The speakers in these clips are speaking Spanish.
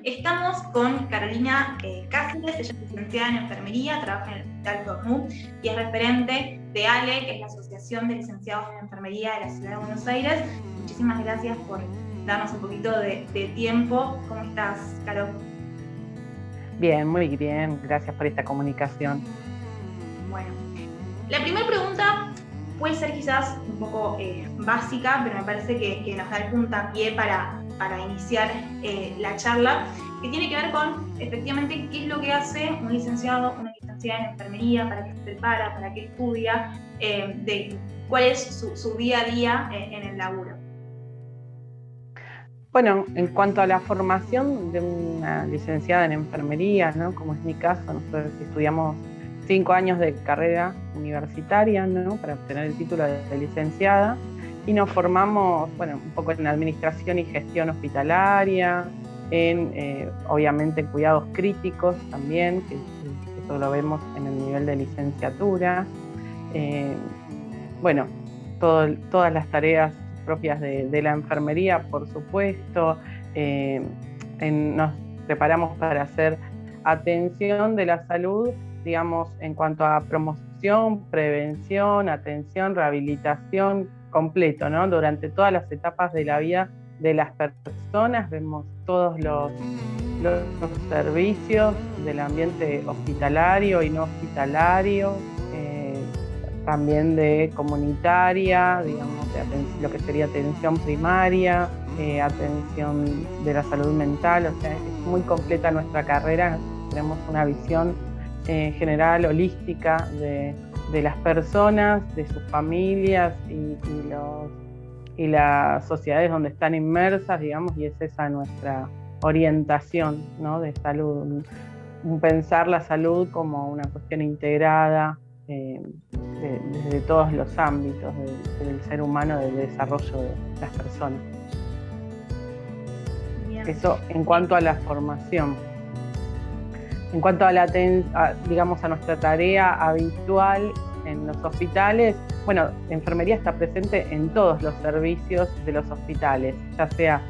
estamos con Carolina Cáceres, ella es licenciada en enfermería, trabaja en el Hospital Cornu y es referente de ALE, que es la Asociación de Licenciados en Enfermería de la Ciudad de Buenos Aires. Muchísimas gracias por darnos un poquito de tiempo. ¿Cómo estás, Caro? Bien, muy bien. Gracias por esta comunicación. Bueno, la primera pregunta puede ser quizás un poco básica, pero me parece que nos da el puntapié para iniciar la charla, que tiene que ver con, efectivamente, qué es lo que hace un licenciado, una licenciada en enfermería, para qué se prepara, para qué estudia, de cuál es su día a día en el laburo. Bueno, en cuanto a la formación de una licenciada en enfermería, ¿no? Como es mi caso, nosotros estudiamos 5 años de carrera universitaria, ¿no? Para obtener el título de licenciada, y nos formamos, bueno, un poco en administración y gestión hospitalaria, obviamente en cuidados críticos también, que eso lo vemos en el nivel de licenciatura. Bueno, todas las tareas propias de la enfermería, por supuesto. Nos preparamos para hacer atención de la salud, digamos, en cuanto a promoción, prevención, atención, rehabilitación, completo, ¿no? Durante todas las etapas de la vida de las personas vemos todos los servicios del ambiente hospitalario y no hospitalario, también de comunitaria, digamos, lo que sería atención primaria, atención de la salud mental. O sea, es muy completa nuestra carrera. Tenemos una visión general, holística de las personas, de sus familias y las sociedades donde están inmersas, digamos, y es esa nuestra orientación, ¿no? De salud, pensar la salud como una cuestión integrada, desde todos los ámbitos del ser humano, del desarrollo de las personas. Bien. Eso en cuanto a la formación. En cuanto a digamos, a nuestra tarea habitual en los hospitales, bueno, la enfermería está presente en todos los servicios de los hospitales, ya sea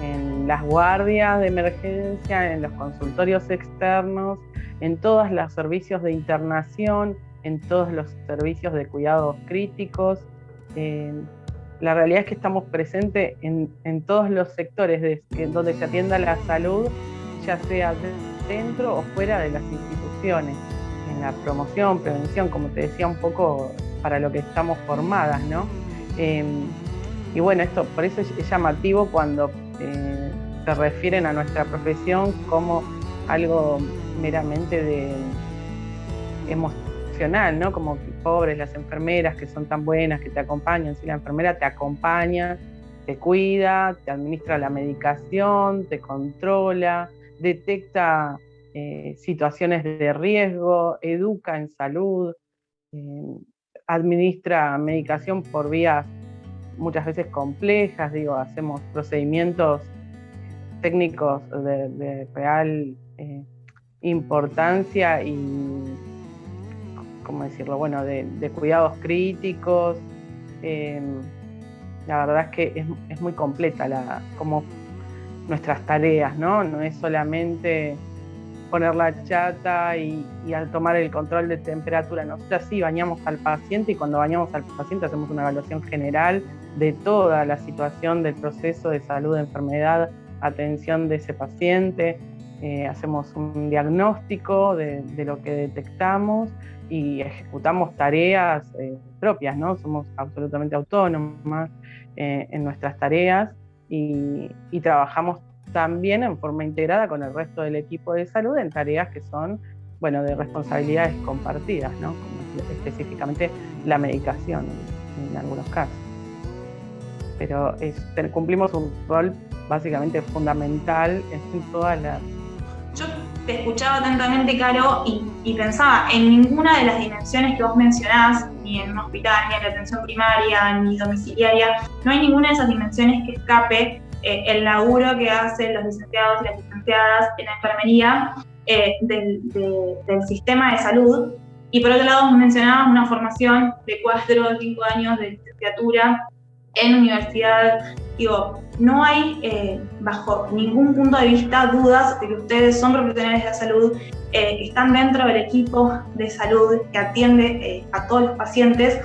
en las guardias de emergencia, en los consultorios externos, en todos los servicios de internación, en todos los servicios de cuidados críticos. La realidad es que estamos presentes en todos los sectores donde se atienda la salud, ya sea dentro o fuera de las instituciones, en la promoción, prevención, como te decía, un poco para lo que estamos formadas, ¿no? Y bueno, por eso es llamativo cuando se refieren a nuestra profesión como algo meramente emocional, ¿no? Como pobres las enfermeras que son tan buenas, que te acompañan. Si la enfermera te acompaña, te cuida, te administra la medicación, te controla, detecta situaciones de riesgo, educa en salud, administra medicación por vías muchas veces complejas, hacemos procedimientos técnicos de real importancia y, ¿cómo decirlo? Bueno, de cuidados críticos. La verdad es que es muy completa como nuestras tareas, ¿no? No es solamente poner la chata y al tomar el control de temperatura. Nosotros sí bañamos al paciente, y cuando bañamos al paciente hacemos una evaluación general de toda la situación del proceso de salud, de enfermedad, atención de ese paciente. Hacemos un diagnóstico de lo que detectamos y ejecutamos tareas propias, ¿no? Somos absolutamente autónomas en nuestras tareas y trabajamos también en forma integrada con el resto del equipo de salud en tareas que son, bueno, de responsabilidades compartidas, ¿no? Como específicamente la medicación en algunos casos. Pero cumplimos un rol básicamente fundamental en todas las... Yo te escuchaba atentamente, Caro, y pensaba en ninguna de las dimensiones que vos mencionás, ni en un hospital, ni en la atención primaria, ni domiciliaria, no hay ninguna de esas dimensiones que escape el laburo que hacen los licenciados y las licenciadas en la enfermería del sistema de salud. Y por otro lado, mencionabas una formación de 4 o 5 años de licenciatura en universidad. no hay, bajo ningún punto de vista, dudas de que ustedes son profesionales de la salud, que están dentro del equipo de salud que atiende a todos los pacientes,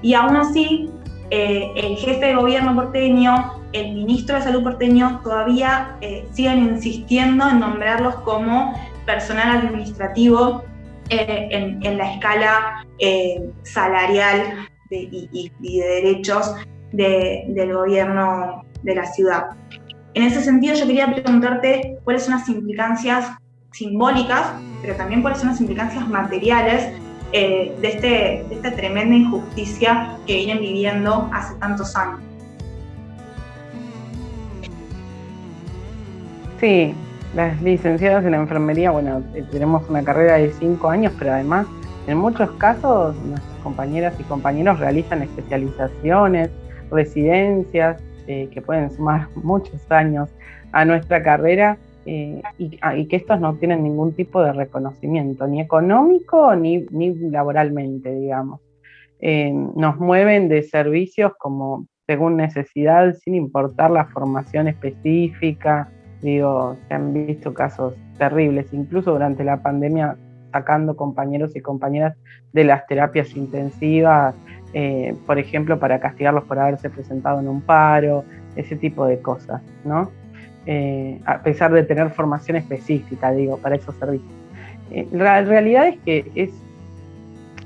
y aún así, el jefe de gobierno porteño, el ministro de Salud porteño, todavía siguen insistiendo en nombrarlos como personal administrativo en la escala salarial y de derechos del gobierno de la ciudad. En ese sentido, yo quería preguntarte cuáles son las implicancias simbólicas, pero también cuáles son las implicancias materiales de esta tremenda injusticia que vienen viviendo hace tantos años. Sí, las licenciadas en enfermería, bueno, tenemos una carrera de 5 años, pero además, en muchos casos, nuestras compañeras y compañeros realizan especializaciones, residencias, que pueden sumar muchos años a nuestra carrera, y que estos no tienen ningún tipo de reconocimiento, ni económico ni laboralmente, digamos. Nos mueven de servicios como según necesidad, sin importar la formación específica. Digo, se han visto casos terribles, incluso durante la pandemia, sacando compañeros y compañeras de las terapias intensivas, por ejemplo, para castigarlos por haberse presentado en un paro, ese tipo de cosas, ¿no? A pesar de tener formación específica, digo, para esos servicios. La realidad es que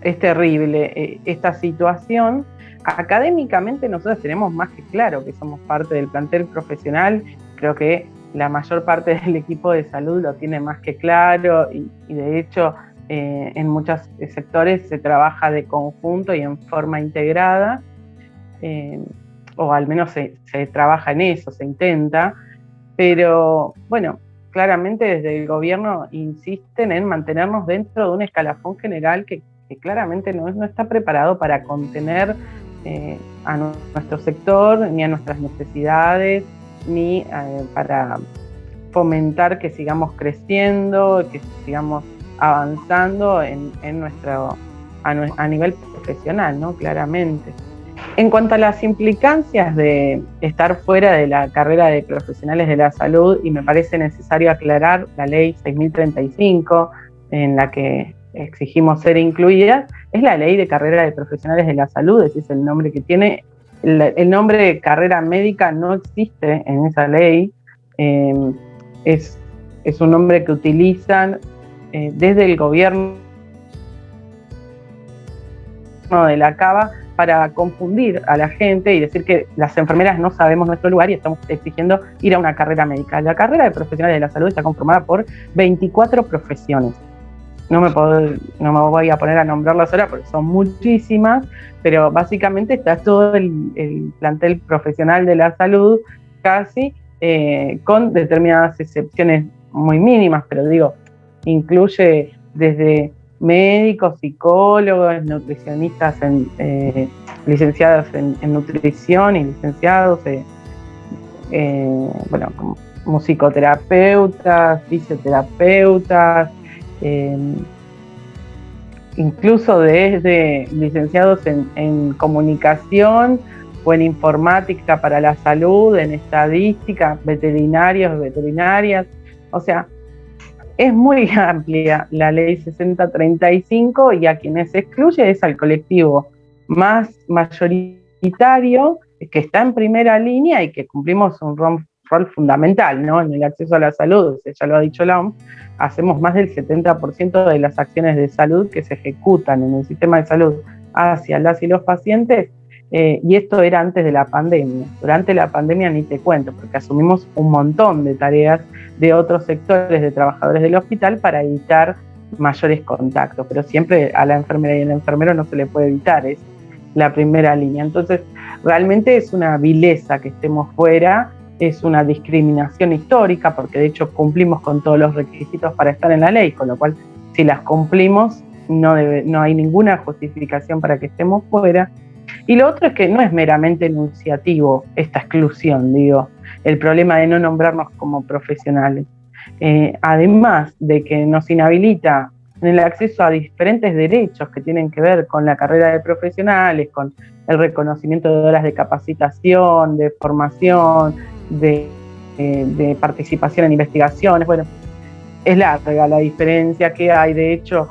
es terrible esta situación. Académicamente nosotros tenemos más que claro que somos parte del plantel profesional. Creo que la mayor parte del equipo de salud lo tiene más que claro y de hecho en muchos sectores se trabaja de conjunto y en forma integrada, o al menos se trabaja en eso, se intenta, pero bueno, claramente desde el gobierno insisten en mantenernos dentro de un escalafón general que claramente no está preparado para contener a nuestro sector ni a nuestras necesidades, ni para fomentar que sigamos creciendo, que sigamos avanzando a nivel profesional, ¿no? Claramente. En cuanto a las implicancias de estar fuera de la carrera de profesionales de la salud, y me parece necesario aclarar la ley 6.035, en la que exigimos ser incluidas, es la ley de carrera de profesionales de la salud, ese es el nombre que tiene. El nombre de carrera médica no existe en esa ley, es un nombre que utilizan desde el gobierno de la Cava para confundir a la gente y decir que las enfermeras no sabemos nuestro lugar y estamos exigiendo ir a una carrera médica. La carrera de profesionales de la salud está conformada por 24 profesiones. No me voy a poner a nombrarlas ahora porque son muchísimas, pero básicamente está todo el plantel profesional de la salud casi, con determinadas excepciones muy mínimas, pero digo, incluye desde médicos, psicólogos, nutricionistas, licenciados en nutrición y licenciados, como musicoterapeutas, fisioterapeutas, incluso desde licenciados en comunicación o en informática para la salud, en estadística, veterinarios, veterinarias. O sea, es muy amplia la ley 6035 y a quienes se excluye es al colectivo más mayoritario, que está en primera línea y que cumplimos un rol fundamental, ¿no? En el acceso a la salud. Ya lo ha dicho la OMS, hacemos más del 70% de las acciones de salud que se ejecutan en el sistema de salud hacia las y los pacientes, y esto era antes de la pandemia. Durante la pandemia ni te cuento, porque asumimos un montón de tareas de otros sectores de trabajadores del hospital para evitar mayores contactos, pero siempre a la enfermera y al enfermero no se le puede evitar, es la primera línea. Entonces, realmente es una vileza que estemos fuera, es una discriminación histórica, porque de hecho cumplimos con todos los requisitos para estar en la ley, con lo cual si las cumplimos no hay ninguna justificación para que estemos fuera. Y lo otro es que no es meramente enunciativo esta exclusión, digo, el problema de no nombrarnos como profesionales. Además de que nos inhabilita en el acceso a diferentes derechos que tienen que ver con la carrera de profesionales, con el reconocimiento de horas de capacitación, de formación, de participación en investigaciones. Bueno, es larga la diferencia que hay. De hecho,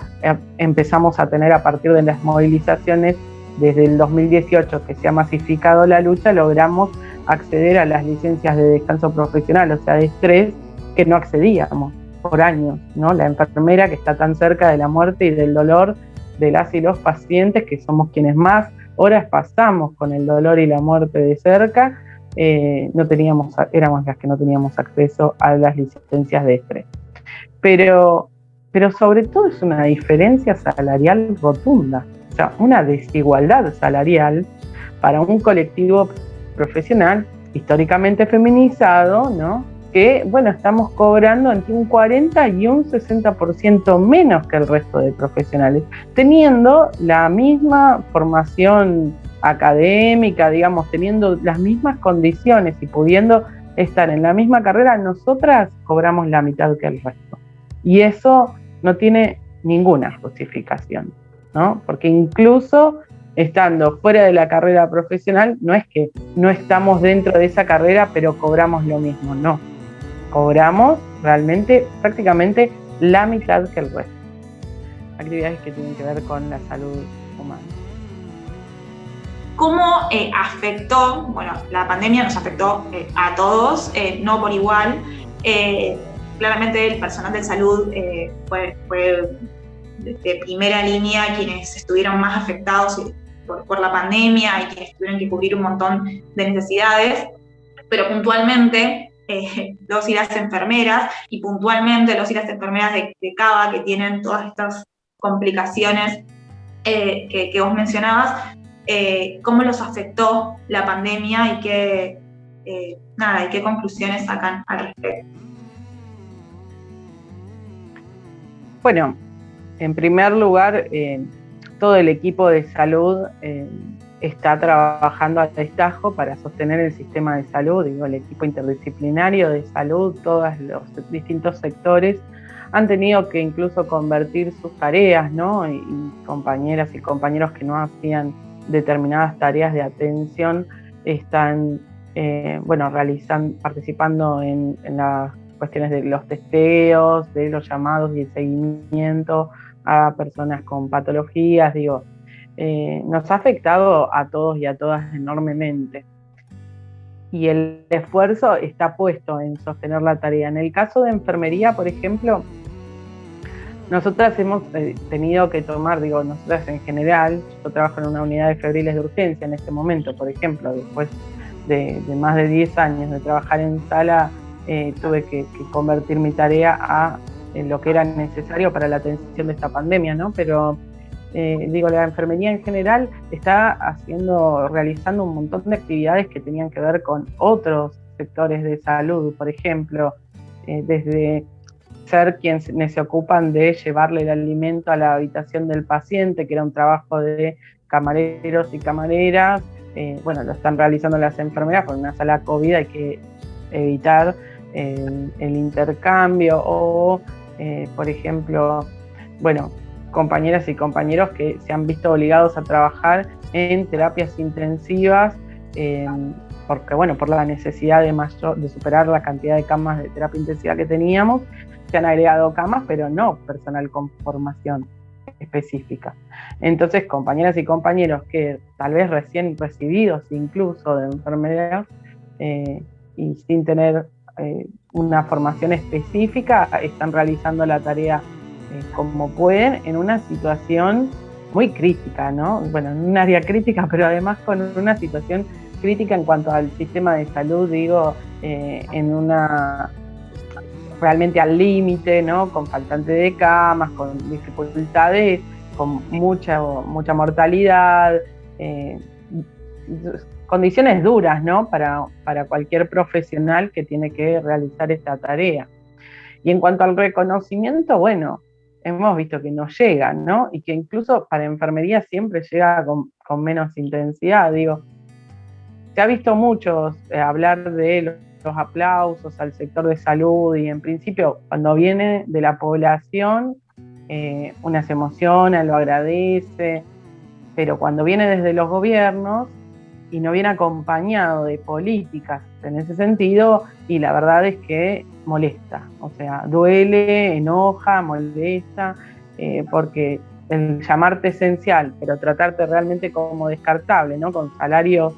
empezamos a tener a partir de las movilizaciones desde el 2018 que se ha masificado la lucha, logramos acceder a las licencias de descanso profesional, o sea, de estrés, que no accedíamos por años, ¿no? La enfermera que está tan cerca de la muerte y del dolor de las y los pacientes, que somos quienes más horas pasamos con el dolor y la muerte de cerca, éramos las que no teníamos acceso a las licencias de estrés. Pero sobre todo es una diferencia salarial rotunda, o sea, una desigualdad salarial para un colectivo profesional históricamente feminizado, ¿no? Que, bueno, estamos cobrando entre un 40 y un 60% menos que el resto de profesionales, teniendo la misma formación académica, digamos, teniendo las mismas condiciones y pudiendo estar en la misma carrera, nosotras cobramos la mitad que el resto. Y eso no tiene ninguna justificación, ¿no? Porque incluso estando fuera de la carrera profesional, no es que no estamos dentro de esa carrera, pero cobramos lo mismo, no. Cobramos realmente prácticamente la mitad que el resto. Actividades que tienen que ver con la salud humana. ¿Cómo afectó? Bueno, la pandemia nos afectó a todos, no por igual. Claramente el personal de salud fue de primera línea quienes estuvieron más afectados por la pandemia y quienes tuvieron que cubrir un montón de necesidades, pero puntualmente los y las enfermeras, y puntualmente los y las enfermeras de Cava, que tienen todas estas complicaciones que vos mencionabas, cómo los afectó la pandemia y qué conclusiones sacan al respecto. Bueno, en primer lugar, todo el equipo de salud está trabajando a destajo para sostener el sistema de salud, digo, el equipo interdisciplinario de salud, todos los distintos sectores han tenido que incluso convertir sus tareas, ¿no? Y compañeras y compañeros que no hacían determinadas tareas de atención están, participando en las cuestiones de los testeos, de los llamados y el seguimiento a personas con patologías, digo, nos ha afectado a todos y a todas enormemente. Y el esfuerzo está puesto en sostener la tarea. En el caso de enfermería, por ejemplo, nosotras hemos tenido que tomar, digo, nosotras en general, yo trabajo en una unidad de febriles de urgencia en este momento, por ejemplo, después de más de 10 años de trabajar en sala, tuve que convertir mi tarea en lo que era necesario para la atención de esta pandemia, ¿no? Pero la enfermería en general está realizando un montón de actividades que tenían que ver con otros sectores de salud, por ejemplo, desde ser quienes se ocupan de llevarle el alimento a la habitación del paciente, que era un trabajo de camareros y camareras, lo están realizando las enfermeras. Por una sala COVID hay que evitar el intercambio o, por ejemplo, compañeras y compañeros que se han visto obligados a trabajar en terapias intensivas por la necesidad de superar la cantidad de camas de terapia intensiva que teníamos. Se han agregado camas, pero no personal con formación específica. Entonces, compañeras y compañeros que tal vez recién recibidos incluso de enfermeras y sin tener una formación específica, están realizando la tarea como pueden en una situación muy crítica, ¿no? Bueno, en un área crítica, pero además con una situación crítica en cuanto al sistema de salud, realmente al límite, ¿no? Con faltante de camas, con dificultades, con mucha mortalidad, condiciones duras, ¿no? Para cualquier profesional que tiene que realizar esta tarea. Y en cuanto al reconocimiento, hemos visto que no llega, ¿no? Y que incluso para enfermería siempre llega con menos intensidad. Se ha visto mucho hablar de los aplausos al sector de salud y en principio cuando viene de la población una se emociona, lo agradece, pero cuando viene desde los gobiernos y no viene acompañado de políticas en ese sentido, y la verdad es que molesta, o sea, duele, enoja, molesta, porque el llamarte esencial, pero tratarte realmente como descartable, ¿no? Con salarios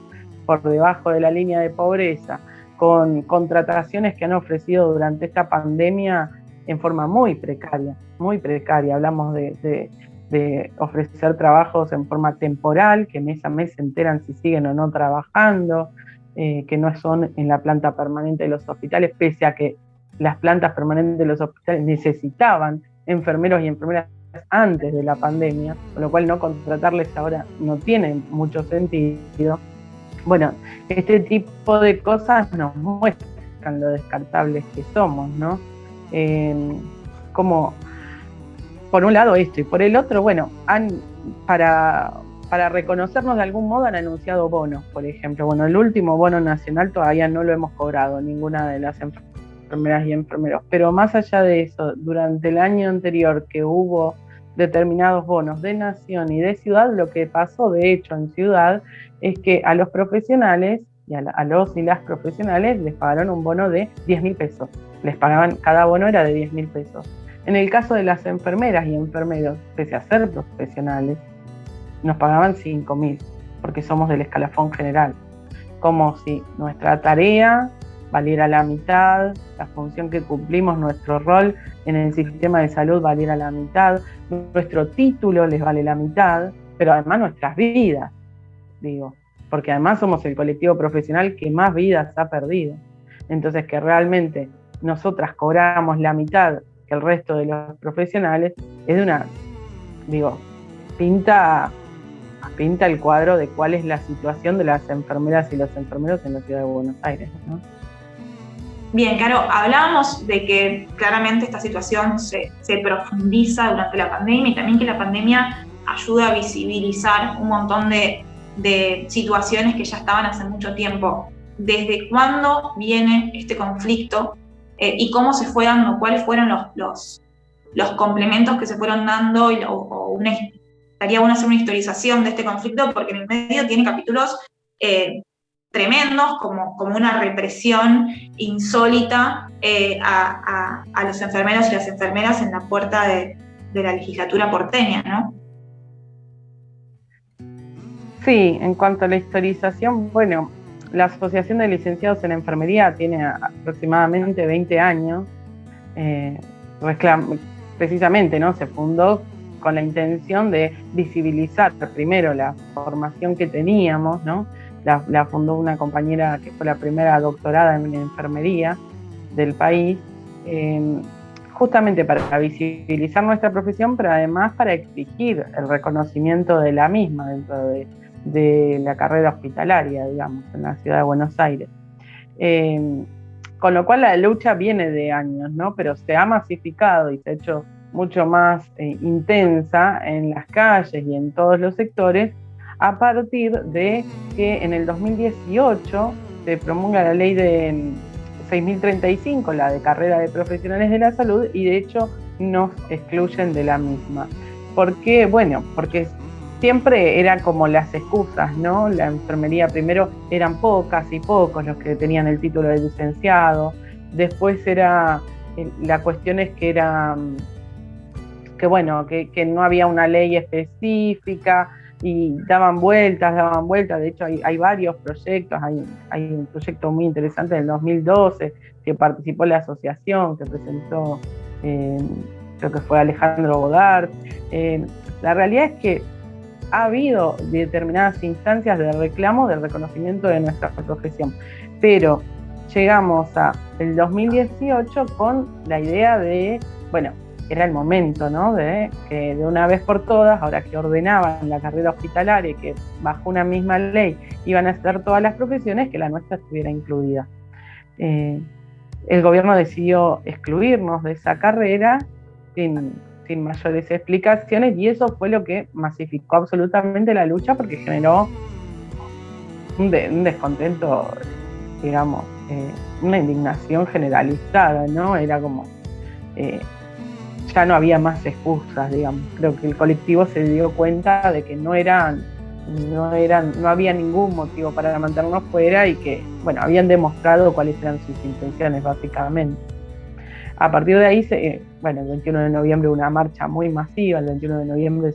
por debajo de la línea de pobreza, con contrataciones que han ofrecido durante esta pandemia en forma muy precaria, muy precaria. Hablamos de ofrecer trabajos en forma temporal, que mes a mes se enteran si siguen o no trabajando, que no son en la planta permanente de los hospitales, pese a que las plantas permanentes de los hospitales necesitaban enfermeros y enfermeras antes de la pandemia, con lo cual no contratarles ahora no tiene mucho sentido. Bueno, este tipo de cosas nos muestran lo descartables que somos, ¿no? Como por un lado esto, y por el otro, bueno, para reconocernos de algún modo han anunciado bonos, por ejemplo. Bueno, el último bono nacional todavía no lo hemos cobrado, ninguna de las enfermeras y enfermeros. Pero más allá de eso, durante el año anterior que hubo determinados bonos de nación y de ciudad, lo que pasó de hecho en ciudad es que a los profesionales y a los y las profesionales les pagaron un bono de 10.000 pesos. Les pagaban, cada bono era de 10.000 pesos. En el caso de las enfermeras y enfermeros, pese a ser profesionales, nos pagaban 5.000, porque somos del escalafón general. Como si nuestra tarea valiera la mitad, la función que cumplimos, nuestro rol en el sistema de salud valiera la mitad, nuestro título les vale la mitad, pero además nuestras vidas, digo, porque además somos el colectivo profesional que más vidas ha perdido. Entonces, que realmente nosotras cobramos la mitad que el resto de los profesionales, es de una, digo, pinta el cuadro de cuál es la situación de las enfermeras y los enfermeros en la ciudad de Buenos Aires, ¿no? Bien, Caro, hablábamos de que claramente esta situación se profundiza durante la pandemia y también que la pandemia ayuda a visibilizar un montón de situaciones que ya estaban hace mucho tiempo. ¿Desde cuándo viene este conflicto y cómo se fue dando? ¿Cuáles fueron los complementos que se fueron dando? Estaría bueno hacer una historización de este conflicto porque en el medio tiene capítulos tremendos, como una represión insólita a los enfermeros y las enfermeras en la puerta de la legislatura porteña, ¿no? Sí, en cuanto a la historización, bueno, la Asociación de Licenciados en Enfermería tiene aproximadamente 20 años, precisamente, ¿no? Se fundó con la intención de visibilizar primero la formación que teníamos, ¿no? La fundó una compañera que fue la primera doctorada en enfermería del país, justamente para visibilizar nuestra profesión, pero además para exigir el reconocimiento de la misma dentro de la carrera hospitalaria, digamos, en la ciudad de Buenos Aires. Con lo cual la lucha viene de años, ¿no? Pero se ha masificado y se ha hecho mucho más intensa en las calles y en todos los sectores a partir de que en el 2018 se promulga la ley de 6.035, la de carrera de profesionales de la salud, y de hecho nos excluyen de la misma. ¿Por qué? Bueno, porque siempre eran como las excusas, ¿no? La enfermería primero eran pocas y pocos los que tenían el título de licenciado, después era, la cuestión es que era, que no había una ley específica, y daban vueltas, de hecho hay varios proyectos, hay un proyecto muy interesante del 2012 que participó la asociación, que presentó, creo que fue Alejandro Godard. La realidad es que ha habido determinadas instancias de reclamo del reconocimiento de nuestra profesión, pero llegamos a el 2018 con la idea de, bueno, era el momento, ¿no? De que de una vez por todas, ahora que ordenaban la carrera hospitalaria y que bajo una misma ley iban a estar todas las profesiones, que la nuestra estuviera incluida. El gobierno decidió excluirnos de esa carrera sin mayores explicaciones, y eso fue lo que masificó absolutamente la lucha, porque generó un descontento, digamos, una indignación generalizada, ¿no? Era como... ya no había más excusas, digamos. Creo que el colectivo se dio cuenta de que no había ningún motivo para mantenernos fuera y que, bueno, habían demostrado cuáles eran sus intenciones, básicamente. A partir de ahí, el 21 de noviembre una marcha muy masiva. El 21 de noviembre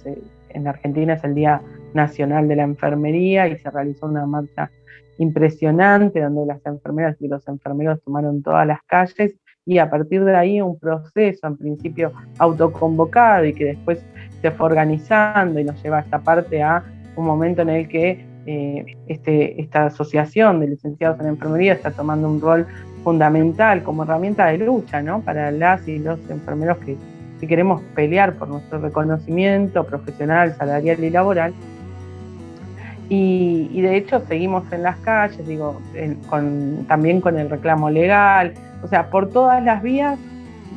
en Argentina es el Día Nacional de la Enfermería y se realizó una marcha impresionante donde las enfermeras y los enfermeros tomaron todas las calles, y a partir de ahí un proceso, en principio autoconvocado y que después se fue organizando y nos lleva a esta parte a un momento en el que esta asociación de licenciados en enfermería está tomando un rol fundamental como herramienta de lucha, ¿no? Para las y los enfermeros que queremos pelear por nuestro reconocimiento profesional, salarial y laboral. Y de hecho seguimos en las calles, también con el reclamo legal, o sea, por todas las vías,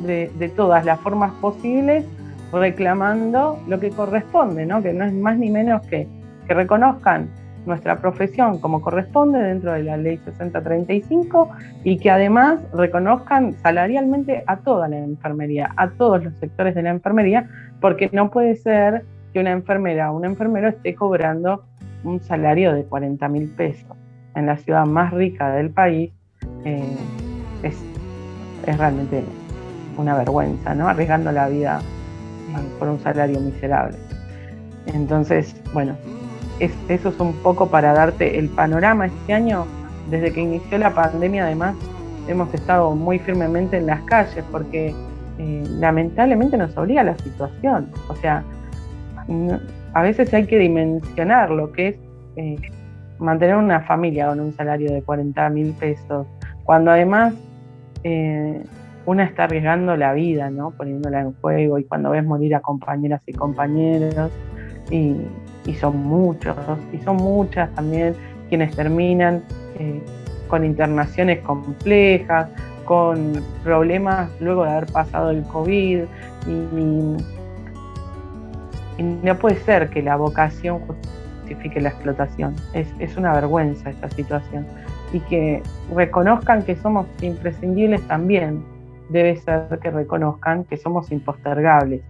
de todas las formas posibles, reclamando lo que corresponde, ¿no? Que no es más ni menos que reconozcan nuestra profesión como corresponde dentro de la ley 6035 y que además reconozcan salarialmente a toda la enfermería, a todos los sectores de la enfermería, porque no puede ser que una enfermera o un enfermero esté cobrando un salario de 40.000 pesos en la ciudad más rica del país. Es realmente una vergüenza, ¿no? Arriesgando la vida por un salario miserable. Entonces, bueno, eso es un poco para darte el panorama. Este año, desde que inició la pandemia, además, hemos estado muy firmemente en las calles porque lamentablemente nos obliga a la situación. O sea, a veces hay que dimensionar lo que es mantener una familia con un salario de 40.000 pesos, cuando además una está arriesgando la vida, ¿no? Poniéndola en juego, y cuando ves morir a compañeras y compañeros, y son muchos, y son muchas también quienes terminan con internaciones complejas, con problemas luego de haber pasado el COVID, y no puede ser que la vocación justifique la explotación. Es una vergüenza esta situación, y que reconozcan que somos imprescindibles también debe ser que reconozcan que somos impostergables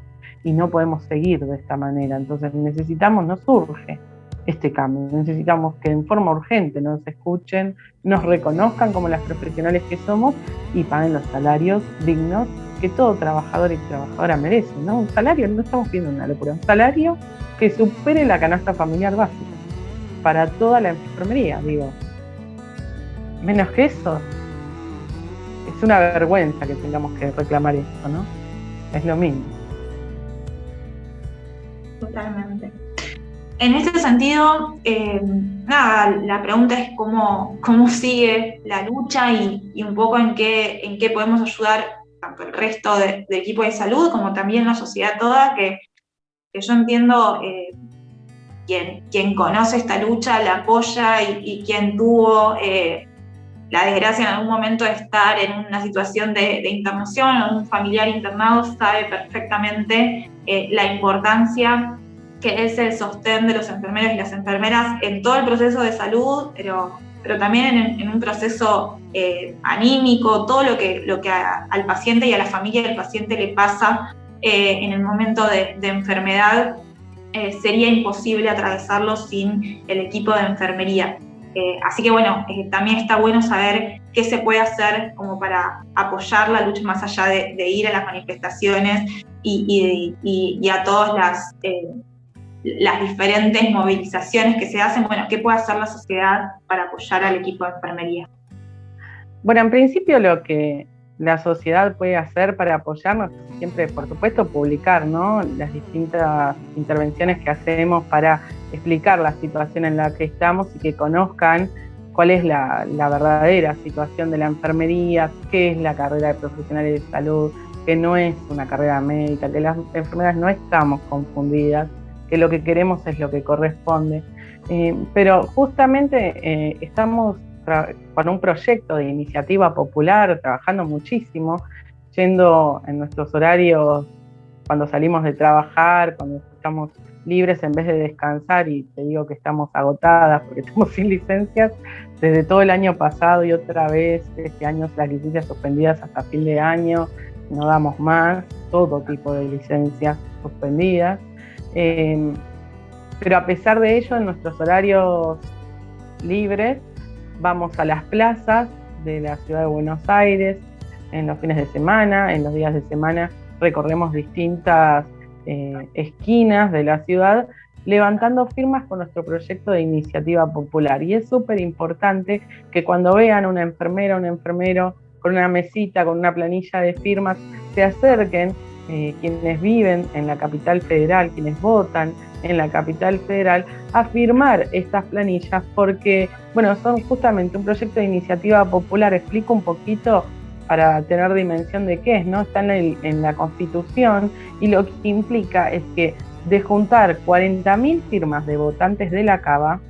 y no podemos seguir de esta manera. Entonces nos urge este cambio, necesitamos que en forma urgente nos escuchen, nos reconozcan como las profesionales que somos y paguen los salarios dignos que todo trabajador y trabajadora merece, ¿no? Un salario, no estamos pidiendo una locura, un salario que supere la canasta familiar básica para toda la enfermería, digo. Menos que eso, es una vergüenza que tengamos que reclamar esto, ¿no? Es lo mismo. Totalmente. En ese sentido, la pregunta es cómo sigue la lucha y un poco en qué podemos ayudar tanto el resto del equipo de salud como también la sociedad toda, que yo entiendo quien conoce esta lucha la apoya y quien tuvo la desgracia en algún momento de estar en una situación de internación o un familiar internado sabe perfectamente la importancia que es el sostén de los enfermeros y las enfermeras en todo el proceso de salud, pero también en un proceso anímico, todo lo que al paciente y a la familia del paciente le pasa en el momento de enfermedad, sería imposible atravesarlo sin el equipo de enfermería. Así que bueno, también está bueno saber qué se puede hacer como para apoyar la lucha más allá de ir a las manifestaciones y a todas las diferentes movilizaciones que se hacen. Bueno, ¿qué puede hacer la sociedad para apoyar al equipo de enfermería? Bueno, en principio lo que la sociedad puede hacer para apoyarnos es siempre, por supuesto, publicar, ¿no? Las distintas intervenciones que hacemos para explicar la situación en la que estamos y que conozcan cuál es la verdadera situación de la enfermería, qué es la carrera de profesionales de salud, que no es una carrera médica, que las enfermeras no estamos confundidas, que lo que queremos es lo que corresponde. Pero justamente estamos con un proyecto de iniciativa popular, trabajando muchísimo, yendo en nuestros horarios cuando salimos de trabajar, cuando estamos libres en vez de descansar, y te digo que estamos agotadas porque estamos sin licencias desde todo el año pasado y otra vez este año las licencias suspendidas hasta fin de año, no damos más, todo tipo de licencias suspendidas. Pero a pesar de ello, en nuestros horarios libres vamos a las plazas de la ciudad de Buenos Aires en los fines de semana, en los días de semana recorremos distintas esquinas de la ciudad levantando firmas con nuestro proyecto de iniciativa popular. Y es súper importante que cuando vean una enfermera, un enfermero con una mesita, con una planilla de firmas, se acerquen quienes viven en la capital federal, quienes votan en la capital federal, a firmar estas planillas porque, bueno, son justamente un proyecto de iniciativa popular. Explico un poquito para tener dimensión de qué es, ¿no? Está en la Constitución y lo que implica es que de juntar 40.000 firmas de votantes de la CABA,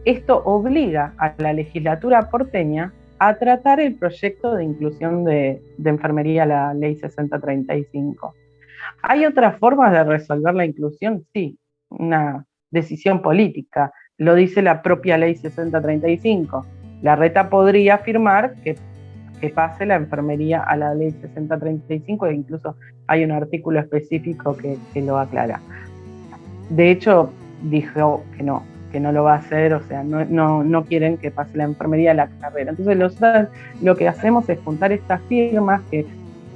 esto obliga a la legislatura porteña a tratar el proyecto de inclusión de enfermería, la ley 6035. ¿Hay otras formas de resolver la inclusión? Sí, una decisión política, lo dice la propia ley 6035. La Reta podría afirmar que pase la enfermería a la ley 6035 e incluso hay un artículo específico que lo aclara. De hecho, dijo que no lo va a hacer, o sea, no quieren que pase la enfermería a la carrera. Entonces nosotros lo que hacemos es juntar estas firmas, que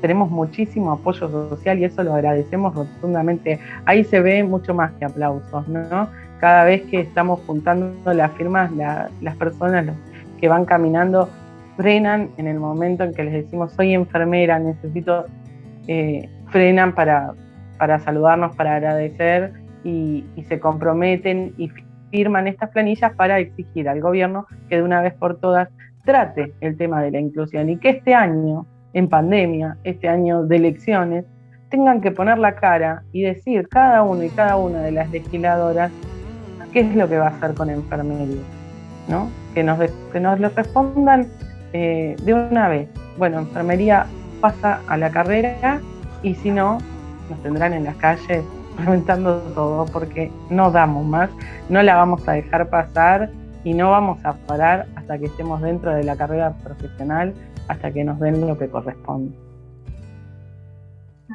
tenemos muchísimo apoyo social y eso lo agradecemos rotundamente. Ahí se ve mucho más que aplausos, ¿no? Cada vez que estamos juntando las firmas, las personas que van caminando frenan en el momento en que les decimos soy enfermera, necesito, frenan para saludarnos, para agradecer y se comprometen y firman estas planillas para exigir al gobierno que de una vez por todas trate el tema de la inclusión y que este año, en pandemia, este año de elecciones, tengan que poner la cara y decir cada uno y cada una de las legisladoras qué es lo que va a hacer con enfermería, ¿no? Que nos lo respondan de una vez. Bueno, enfermería pasa a la carrera y si no, nos tendrán en las calles reventando todo porque no damos más, no la vamos a dejar pasar y no vamos a parar hasta que estemos dentro de la carrera profesional, hasta que nos den lo que corresponde.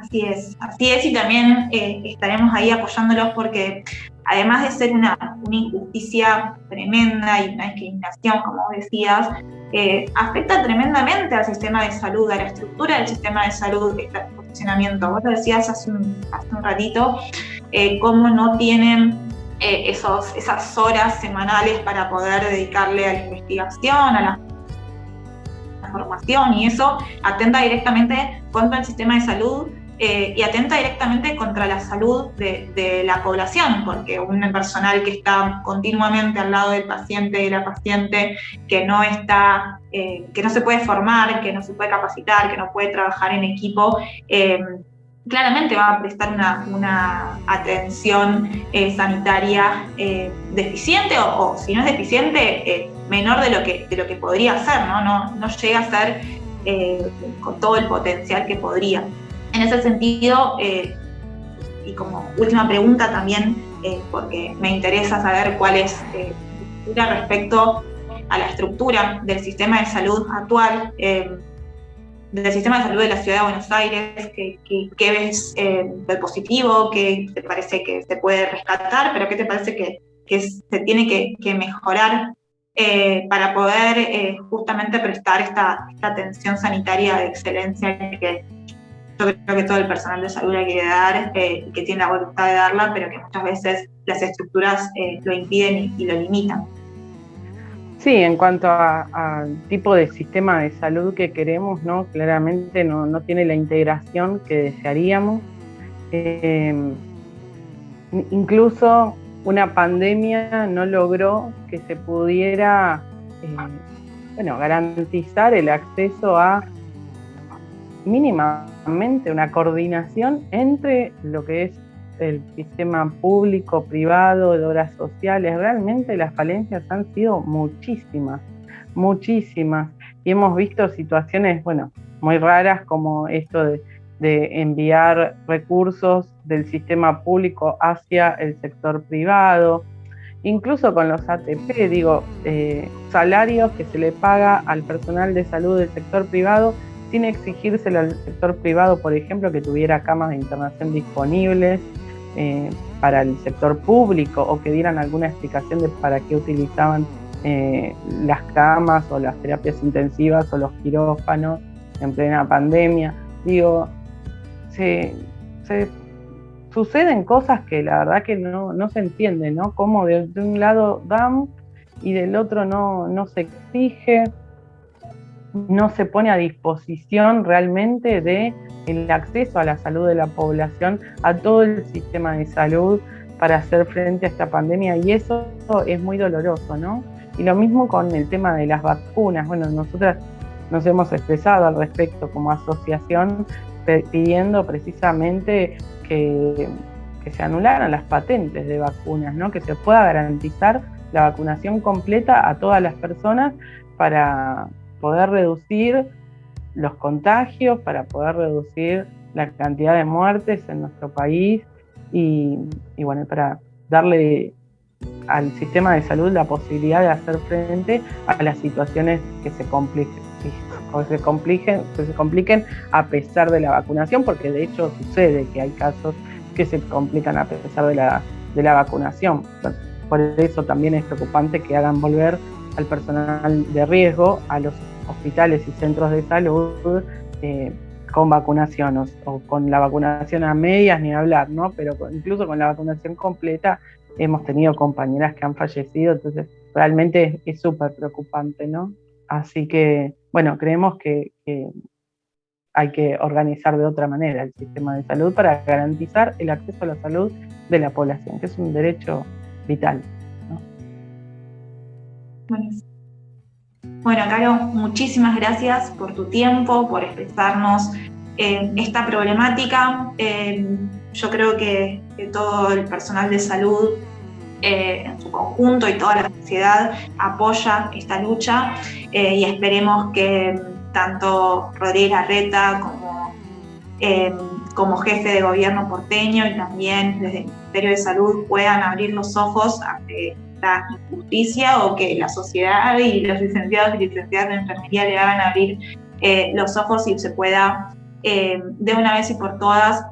Así es, y también estaremos ahí apoyándolos porque además de ser una injusticia tremenda y una discriminación, como decías, afecta tremendamente al sistema de salud, a la estructura del sistema de salud, este funcionamiento. Vos lo decías hace un ratito, cómo no tienen esas horas semanales para poder dedicarle a la investigación, a la formación, y eso atenta directamente contra el sistema de salud y atenta directamente contra la salud de la población, porque un personal que está continuamente al lado del paciente, de la paciente, que no se puede formar, que no se puede capacitar, que no puede trabajar en equipo, claramente va a prestar una atención sanitaria deficiente o si no es deficiente, menor de lo que podría ser, no llega a ser con todo el potencial que podría. En ese sentido, y como última pregunta también, porque me interesa saber cuál es tu postura respecto a la estructura del sistema de salud actual, del sistema de salud de la Ciudad de Buenos Aires, ¿qué ves del positivo? ¿Qué te parece que se puede rescatar? ¿Pero qué te parece que se tiene que mejorar para poder justamente prestar esta atención sanitaria de excelencia que yo creo que todo el personal de salud la quiere dar, que tiene la voluntad de darla, pero que muchas veces las estructuras lo impiden y lo limitan? Sí, en cuanto al tipo de sistema de salud que queremos, ¿no? Claramente no tiene la integración que desearíamos. Incluso una pandemia no logró que se pudiera garantizar el acceso a mínimamente una coordinación entre lo que es el sistema público, privado, de obras sociales. Realmente las falencias han sido muchísimas, y hemos visto situaciones, muy raras, como esto de enviar recursos del sistema público hacia el sector privado, incluso con los ATP, salarios que se le paga al personal de salud del sector privado sin exigírselo al sector privado, por ejemplo, que tuviera camas de internación disponibles para el sector público, o que dieran alguna explicación de para qué utilizaban las camas o las terapias intensivas o los quirófanos en plena pandemia. Digo, se suceden cosas que la verdad que no se entiende, ¿no? Cómo de un lado dan y del otro no se exige, no se pone a disposición realmente de el acceso a la salud de la población, a todo el sistema de salud para hacer frente a esta pandemia, y eso es muy doloroso, ¿no? Y lo mismo con el tema de las vacunas. Bueno, nosotras nos hemos expresado al respecto como asociación pidiendo precisamente que se anularan las patentes de vacunas, ¿no? Que se pueda garantizar la vacunación completa a todas las personas para poder reducir los contagios, para poder reducir la cantidad de muertes en nuestro país y bueno, para darle al sistema de salud la posibilidad de hacer frente a las situaciones que se compliquen a pesar de la vacunación, porque de hecho sucede que hay casos que se complican a pesar de la vacunación. Bueno, por eso también es preocupante que hagan volver al personal de riesgo a los hospitales y centros de salud con vacunación o con la vacunación a medias, ni hablar, ¿no? Pero incluso con la vacunación completa hemos tenido compañeras que han fallecido, entonces realmente es súper preocupante, ¿no? Así que, bueno, creemos que hay que organizar de otra manera el sistema de salud para garantizar el acceso a la salud de la población, que es un derecho vital, ¿no? Bueno, Caro, muchísimas gracias por tu tiempo, por expresarnos esta problemática. Yo creo que todo el personal de salud en su conjunto y toda la sociedad apoya esta lucha y esperemos que tanto Rodríguez Larreta como jefe de gobierno porteño y también desde el Ministerio de Salud puedan abrir los ojos ante esta injusticia, o que la sociedad y los licenciados y licenciadas de enfermería le hagan abrir los ojos y se pueda de una vez y por todas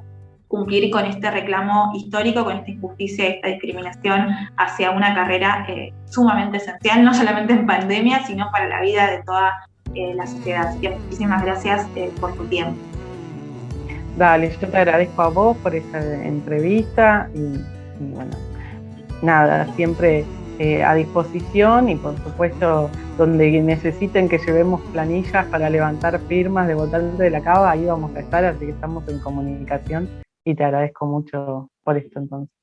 cumplir con este reclamo histórico, con esta injusticia y esta discriminación hacia una carrera sumamente esencial, no solamente en pandemia, sino para la vida de toda la sociedad. Así que muchísimas gracias por tu tiempo. Dale, yo te agradezco a vos por esta entrevista y bueno, nada, siempre a disposición, y por supuesto donde necesiten que llevemos planillas para levantar firmas de votantes de la CABA, ahí vamos a estar, así que estamos en comunicación y te agradezco mucho por esto entonces.